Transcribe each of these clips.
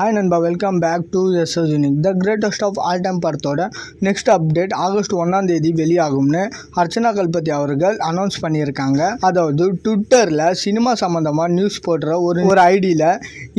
Hi நண்பா, welcome back to SS unique. The greatest of all time படத்தோட next update August 1 வெளியாகும்னு அர்ச்சனா கல்பதி அவர்கள் announce பண்ணியிருக்காங்க. அதாவது ட்விட்டரில் சினிமா சம்மந்தமாக நியூஸ் போடுற ஒரு ஐடியில்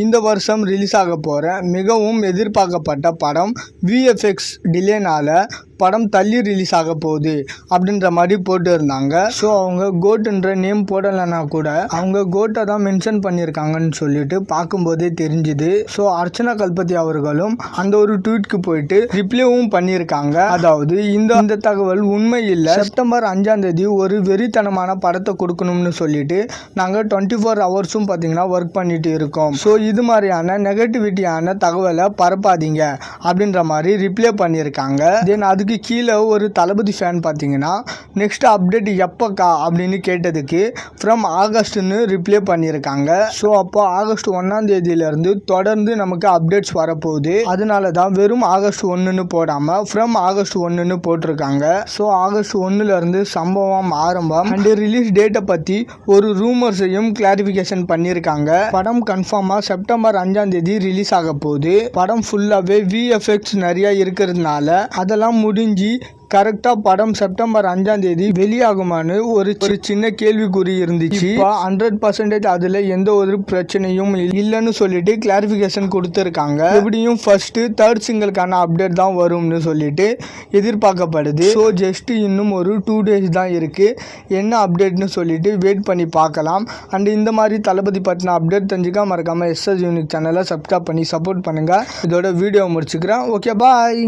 இந்த வருஷம் ரிலீஸ் ஆக போகிற மிகவும் எதிர்பார்க்கப்பட்ட படம் விஎஃப்எக்ஸ் டிலேனால் படம் தள்ளி ரிலீஸ் ஆக போகுது அப்படின்ற மாதிரி போட்டு இருந்தாங்க. ஸோ அவங்க கோட்டுன்ற நேம் போடலைன்னா கூட அவங்க கோட்டை தான் மென்ஷன் பண்ணியிருக்காங்கன்னு சொல்லிட்டு பார்க்கும்போதே தெரிஞ்சுது. ஸோ அர்ச்சனா கல்பதி அவர்களும் அந்த ஒரு ட்வீட்க்கு போயிட்டு ரிப்ளைவும் பண்ணியிருக்காங்க. அதாவது இந்த தகவல் உண்மை இல்லை, செப்டம்பர் 5 ஒரு வெறித்தனமான படத்தை கொடுக்கணும்னு சொல்லிட்டு நாங்கள் 24 ஹவர்ஸும் பார்த்தீங்கன்னா ஒர்க் பண்ணிட்டு இருக்கோம். ஸோ இது மாதிரியான நெகட்டிவிட்டியான தகவலை பரப்பாதீங்க அப்படின்ற மாதிரி ரிப்ளை பண்ணியிருக்காங்க. தென் அதுக்கு கீழே ஒரு தளபதி ஃபேன் பார்த்தீங்கன்னா நெக்ஸ்ட் அப்டேட் எப்போக்கா அப்படின்னு கேட்டதுக்கு ஃப்ரம் ஆகஸ்ட்னு ரிப்ளை பண்ணியிருக்காங்க. ஸோ அப்போ ஆகஸ்ட் 1 தொடர்ந்து நமக்கு அப்டேட்ஸ் வரப்போகுது. அதனால தான் வெறும் ஆகஸ்ட் 1ன்னு போடாமல் ஃப்ரம் ஆகஸ்ட் 1ன்னு போட்டிருக்காங்க. ஸோ ஆகஸ்ட் 1 சம்பவம் ஆரம்பம் அண்ட் ரிலீஸ் டேட்டை பற்றி ஒரு ரூமர்ஸையும் கிளாரிஃபிகேஷன் பண்ணியிருக்காங்க. படம் கன்ஃபார்மாக செப்டம்பர் 5 ரிலீஸ் ஆக போகுது. படம் ஃபுல்லாகவே விஎஃப்எக்ஸ் நிறையா இருக்கிறதுனால அதெல்லாம் முடிஞ்சு கரெக்டாக படம் செப்டம்பர் 5 வெளியாகுமான்னு ஒரு சின்ன கேள்விக்குறி இருந்துச்சு. 100% அதில் எந்த ஒரு பிரச்சனையும் இல்லைன்னு சொல்லிட்டு கிளாரிஃபிகேஷன் கொடுத்துருக்காங்க. எப்படியும் ஃபர்ஸ்ட்டு தேர்ட் சிங்கிளுக்கான அப்டேட் தான் வரும்னு சொல்லிட்டு எதிர்பார்க்கப்படுது. ஸோ ஜஸ்ட் இன்னும் ஒரு 2 days தான் இருக்குது. என்ன அப்டேட்னு சொல்லிட்டு வெயிட் பண்ணி பார்க்கலாம். அண்ட் இந்த மாதிரி தளபதி பற்றின அப்டேட் தெரிஞ்சுக்க மறக்காமல் எஸ்எஸ் யூனிக் சேனலை சப்ஸ்கிரைப் பண்ணி சப்போர்ட் பண்ணுங்கள். இதோட வீடியோ முடிச்சுக்கிறேன். ஓகே, பாய்.